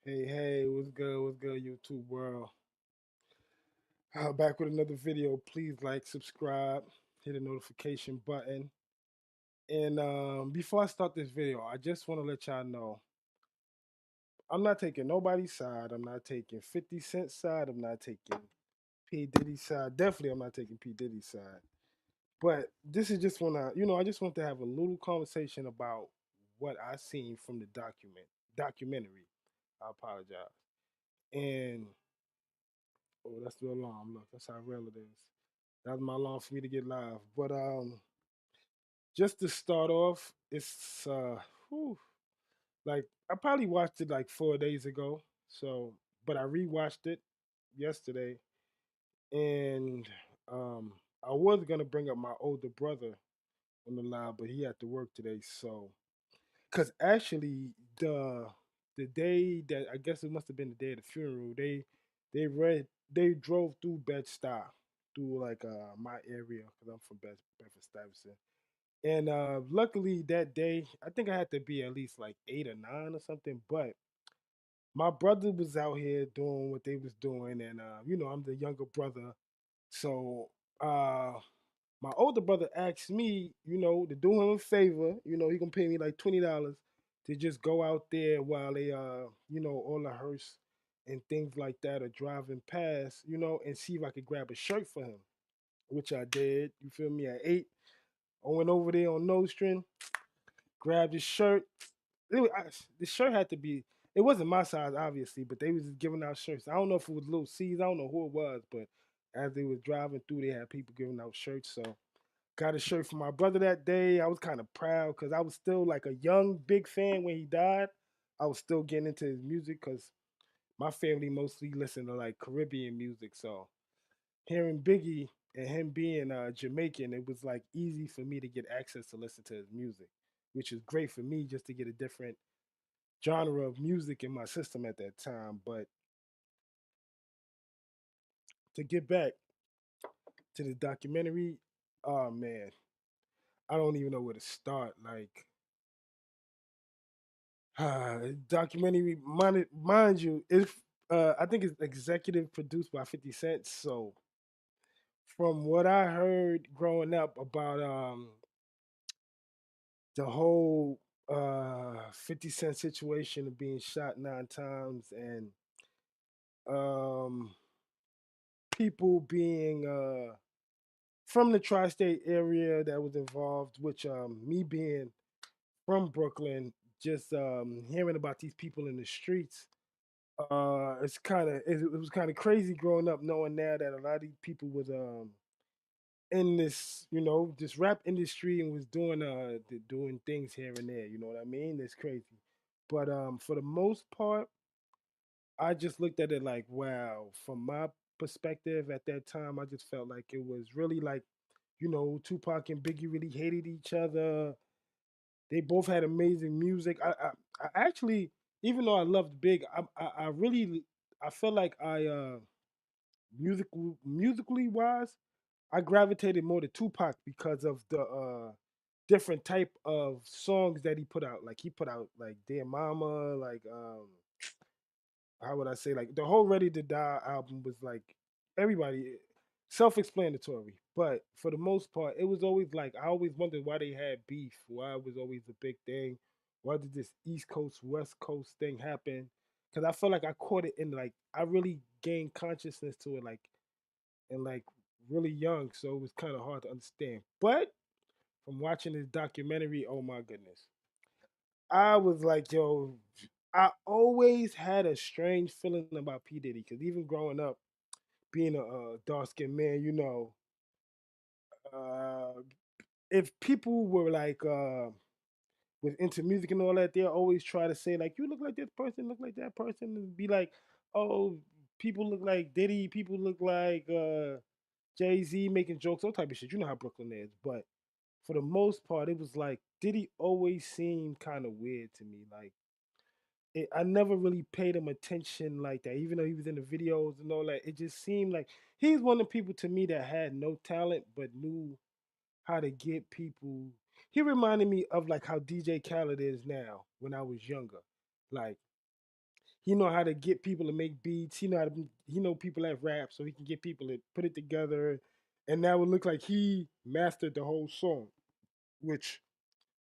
Hey, hey, what's good? What's good, YouTube world? Back with another video. Please like, subscribe, hit the notification button. And before I start this video, I just want to let y'all know I'm not taking nobody's side. I'm not taking 50 Cent's side. I'm not taking P. Diddy's side. Definitely, I'm not taking P. Diddy's side. But this is just I just want to have a little conversation about what I seen from the documentary. I apologize. And oh, that's the alarm. Look, that's how real it is. That's my alarm for me to get live. But just to start off, it's whew, like I probably watched it like 4 days ago. So, but I rewatched it yesterday, and um, I was gonna bring up my older brother on the live, but he had to work today. So, because actually the day that I guess it must have been the day of the funeral, they drove through Bed Stuy through like my area because I'm from Bedford Stuyvesant. And luckily that day, I think I had to be at least like 8 or 9 or something. But my brother was out here doing what they was doing, and I'm the younger brother, so uh, my older brother asked me, to do him a favor. He gonna pay me like $20 to just go out there while they, all the hearse and things like that are driving past, and see if I could grab a shirt for him, which I did. You feel me? At 8, I went over there on Nostrin, grabbed his shirt. The shirt had to be. It wasn't my size, obviously, but they was just giving out shirts. I don't know if it was Little C's. I don't know who it was, but as they was driving through, they had people giving out shirts. So got a shirt for my brother that day. I was kind of proud because I was still like a young big fan when he died. I was still getting into his music because my family mostly listened to like Caribbean music. So hearing Biggie and him being Jamaican, it was like easy for me to get access to listen to his music, which is great for me just to get a different genre of music in my system at that time. But to get back to the documentary, oh man, I don't even know where to start. Like, documentary, mind you, if I think it's executive produced by 50 Cent. So, from what I heard growing up about the whole 50 Cent situation of being shot 9 times and um, people being from the tri-state area that was involved, which me being from Brooklyn, just hearing about these people in the streets, it was kind of crazy growing up, knowing now that a lot of these people was in this this rap industry and was doing doing things here and there. You know what I mean? It's crazy, but for the most part, I just looked at it like, wow. From my perspective at that time, I just felt like it was really like, Tupac and Biggie really hated each other. They both had amazing music. I actually, even though I loved Big, I really, I felt like musically wise, I gravitated more to Tupac because of the different type of songs that he put out. Like he put out like Dear Mama, like how would I say, like the whole Ready to Die album was like everybody self-explanatory, but for the most part it was always like I always wondered why they had beef, why it was always a big thing, why did this East Coast West Coast thing happen, because I felt like I caught it in like I really gained consciousness to it like and like really young, so it was kind of hard to understand. But from watching this documentary, oh my goodness, I was like, yo, I always had a strange feeling about P Diddy because even growing up, being a dark skinned man, uh, if people were like was into music and all that, they'll always try to say like, you look like this person, look like that person, and be like, oh, people look like Diddy, people look like Jay-Z making jokes, all type of shit. You know how Brooklyn is, but for the most part, it was like Diddy always seemed kind of weird to me. Like I never really paid him attention like that, even though he was in the videos and all that. It just seemed like he's one of the people to me that had no talent but knew how to get people. He reminded me of like how DJ Khaled is now when I was younger. Like he know how to get people to make beats. He know how to he know people that rap, so he can get people to put it together, and that would look like he mastered the whole song, which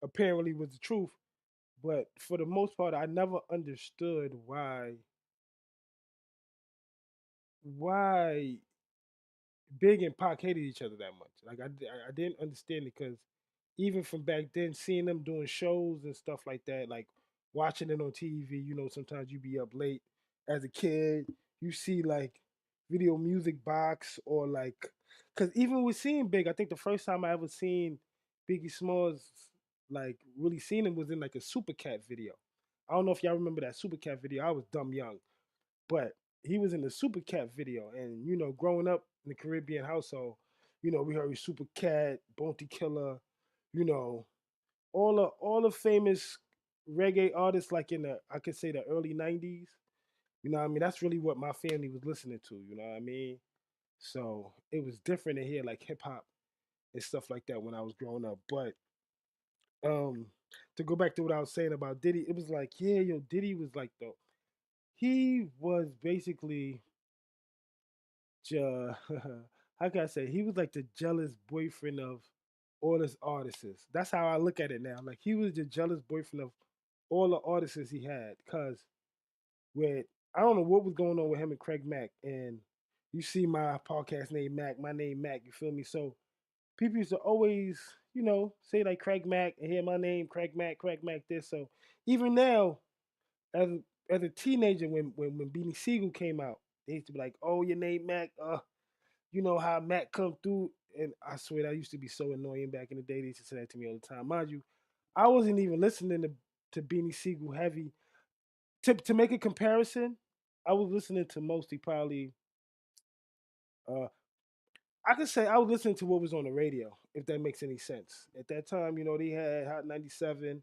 apparently was the truth. But for the most part, I never understood why Big and Pac hated each other that much. Like I didn't understand it because even from back then, seeing them doing shows and stuff like that, like watching it on TV, sometimes you be up late as a kid, you see like video music box or like, because even with seeing Big, I think the first time I ever seen Biggie Smalls like really seen him was in like a Super Cat video. I don't know if y'all remember that Super Cat video. I was dumb young, but he was in the Super Cat video, and growing up in the Caribbean household, we heard Super Cat, Bounty Killer, you know, all the famous reggae artists, like in the I could say the early '90s. You know what I mean? That's really what my family was listening to. You know what I mean? So it was different to hear like hip hop and stuff like that when I was growing up. But um, to go back to what I was saying about Diddy, it was like, yeah, yo, Diddy was like the he was basically uh, how can I say, he was like the jealous boyfriend of all his artists. That's how I look at it now. Like he was the jealous boyfriend of all the artists he had. Cause with I don't know what was going on with him and Craig Mack. And you see my podcast name Mac, my name Mac, you feel me? So people used to always, say like Craig Mack and hear my name, Craig Mack this. So even now, as as a teenager when Beanie Siegel came out, they used to be like, "Oh, your name Mac, you know how Mac come through." And I swear that used to be so annoying back in the day. They used to say that to me all the time. Mind you, I wasn't even listening to Beanie Siegel heavy. To make a comparison, I was listening to mostly probably uh I could say I was listening to what was on the radio, if that makes any sense. At that time, they had Hot 97.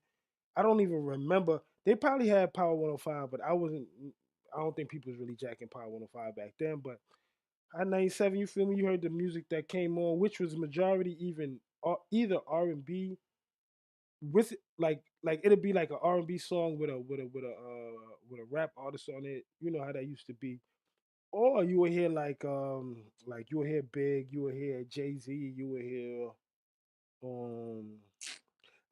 I don't even remember. They probably had Power 105, but I don't think people was really jacking Power 105 back then. But Hot 97, you feel me? You heard the music that came on, which was majority even either R&B with like it'd be like an R&B song with a rap artist on it. You know how that used to be. Or you would hear like you would hear Big, you would hear Jay-Z, you would hear um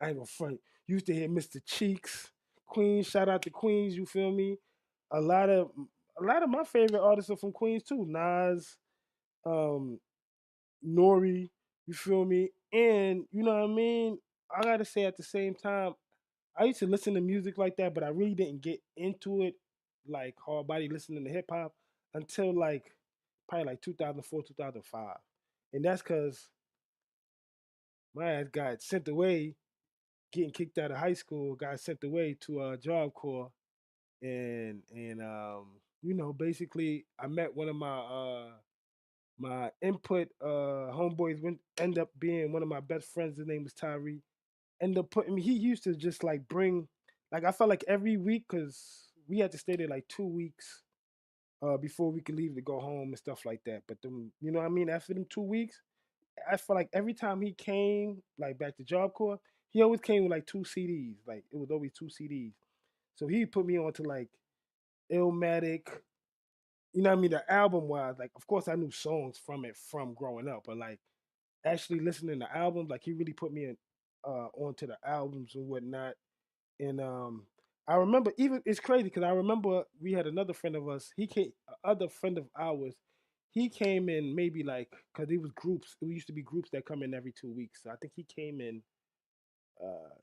I ain't gonna front. You used to hear Mr. Cheeks, Queens. Shout out to Queens. You feel me? A lot of a lot of my favorite artists are from Queens too. Nas, um, Nori. You feel me? And you know what I mean. I gotta say at the same time, I used to listen to music like that, but I really didn't get into it like hard body listening to hip hop until like probably like 2004, 2005. And that's because my ass got sent away getting kicked out of high school, got sent away to a Job Corps, and basically I met one of my input homeboys went end up being one of my best friends. His name was Tyree. Ended up putting me. He used to just like bring, like I felt like every week because we had to stay there like 2 weeks before we could leave to go home and stuff like that. But then you know what I mean. After them 2 weeks, I felt like every time he came, like back to Job Corps, he always came with like two CDs. Like it was always two CDs. So he put me on to like Illmatic. You know what I mean? The album wise, like of course I knew songs from it from growing up, but like actually listening to albums, like he really put me in onto the albums and whatnot. And I remember even it's crazy because I remember we had another friend of us. He came, other friend of ours. He came in maybe like because it was groups. It used to be groups that come in every 2 weeks. So I think he came in. Uh,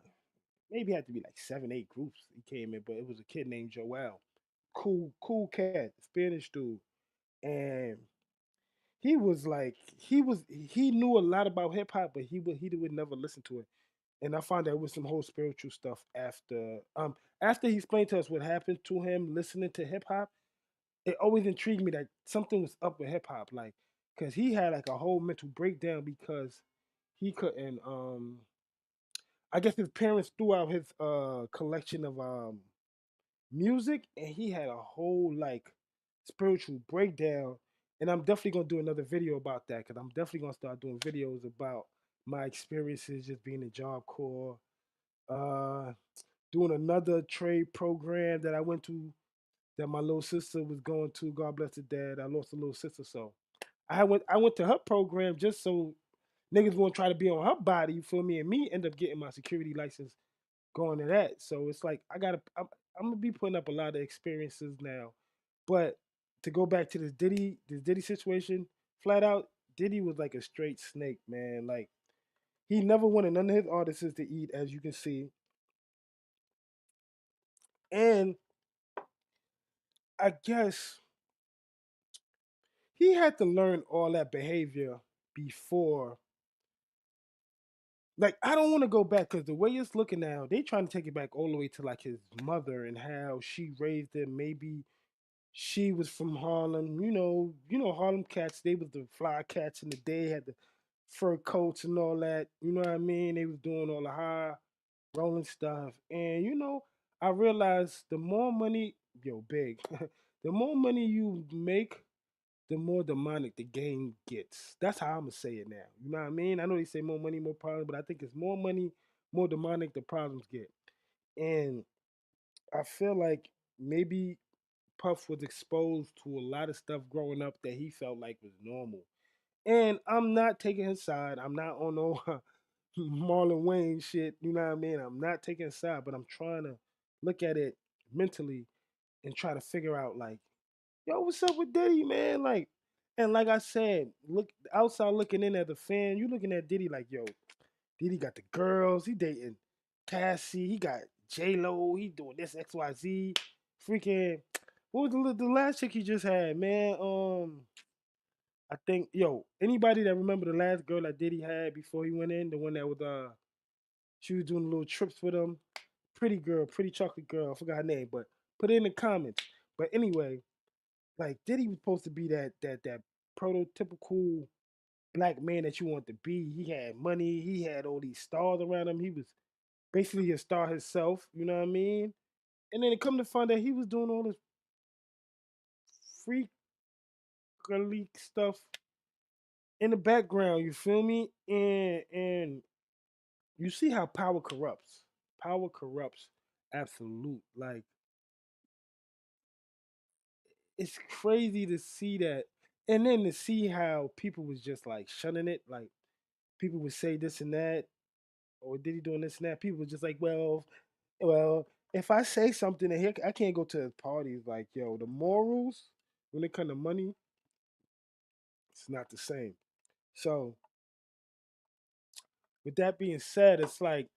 Maybe it had to be like 7, 8 groups. He came in, but it was a kid named Joel. Cool cat, Spanish dude, and he knew a lot about hip hop, but he would never listen to it. And I found out with some whole spiritual stuff after he explained to us what happened to him listening to hip hop. It always intrigued me that something was up with hip hop, like because he had like a whole mental breakdown because he couldn't. I guess his parents threw out his collection of music, and he had a whole like spiritual breakdown. And I'm definitely gonna do another video about that because I'm definitely gonna start doing videos about my experiences just being in Job Corps, uh, doing another trade program that I went to that my little sister was going to. God bless the dad. I lost a little sister, so I went to her program just so niggas won't try to be on her body. You feel me? And me end up getting my security license going to that. So it's like I'm gonna be putting up a lot of experiences now. But to go back to this Diddy situation, flat out, Diddy was like a straight snake, man. Like he never wanted none of his artists to eat, as you can see. And I guess he had to learn all that behavior before. Like I don't want to go back because the way it's looking now, they trying to take it back all the way to like his mother and how she raised him. Maybe she was from Harlem. You know Harlem cats. They was the fly cats in the day. Had the fur coats and all that. You know what I mean? They was doing all the high rolling stuff. And I realized the more money, yo, big, the more money you make, the more demonic the game gets. That's how I'm gonna say it now. You know what I mean? I know they say more money, more problems, but I think it's more money, more demonic the problems get. And I feel like maybe Puff was exposed to a lot of stuff growing up that he felt like was normal. And I'm not taking his side. I'm not on no Marlon Wayne shit. You know what I mean? I'm not taking his side, but I'm trying to look at it mentally and try to figure out like, yo, what's up with Diddy, man? Like, and like I said, look outside looking in as a fan, you looking at Diddy like, yo, Diddy got the girls, he dating Cassie, he got J Lo, he doing this XYZ, freaking. What was the last chick he just had, man? I think anybody that remember the last girl that Diddy had before he went in, the one that was she was doing little trips with him, pretty girl, pretty chocolate girl, I forgot her name, but put it in the comments. But anyway, like Diddy was supposed to be that prototypical black man that you want to be. He had money, he had all these stars around him. He was basically a star himself, you know what I mean? And then it come to find that he was doing all this freak leak stuff in the background, you feel me? And you see how power corrupts. Power corrupts absolute. Like it's crazy to see that, and then to see how people was just like shunning it. Like people would say this and that, or did he doing this and that? People were just like, well, if I say something and I can't go to his parties. Like, yo, the morals when it comes to money, it's not the same. So with that being said, it's like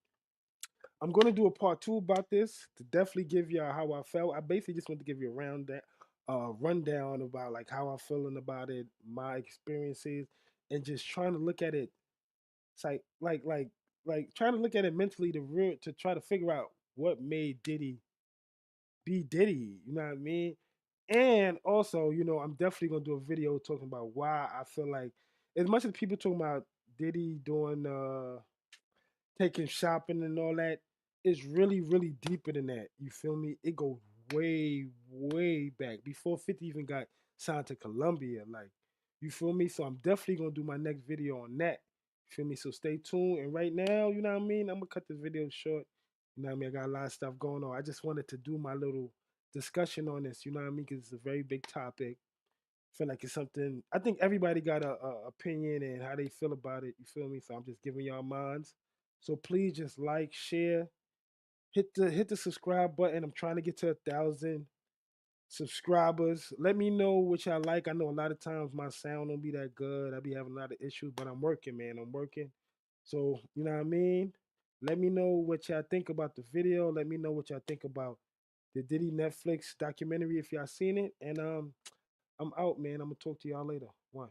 I'm gonna do a part two about this to definitely give you how I felt. I basically just want to give you a rundown about like how I'm feeling about it, my experiences, and just trying to look at it. It's like trying to look at it mentally to try to figure out what made Diddy be Diddy. You know what I mean? And also, I'm definitely gonna do a video talking about why I feel like as much as people talking about Diddy doing taking shopping and all that, it's really, really deeper than that. You feel me? It goes way, way back before 50 even got signed to Columbia. Like, you feel me? So I'm definitely gonna do my next video on that. You feel me? So stay tuned. And right now, you know what I mean? I'm gonna cut this video short. You know what I mean? I got a lot of stuff going on. I just wanted to do my little discussion on this. You know what I mean? Because it's a very big topic. I feel like it's something. I think everybody got a opinion and how they feel about it. You feel me? So I'm just giving y'all minds. So please just like, share, hit the subscribe button. I'm trying to get to 1,000 subscribers. Let me know what y'all like. I know a lot of times my sound don't be that good. I be having a lot of issues, but I'm working, man. I'm working. So you know what I mean. Let me know what y'all think about the video. Let me know what y'all think about the Diddy Netflix documentary if y'all seen it. And I'm out, man. I'm gonna talk to y'all later. One.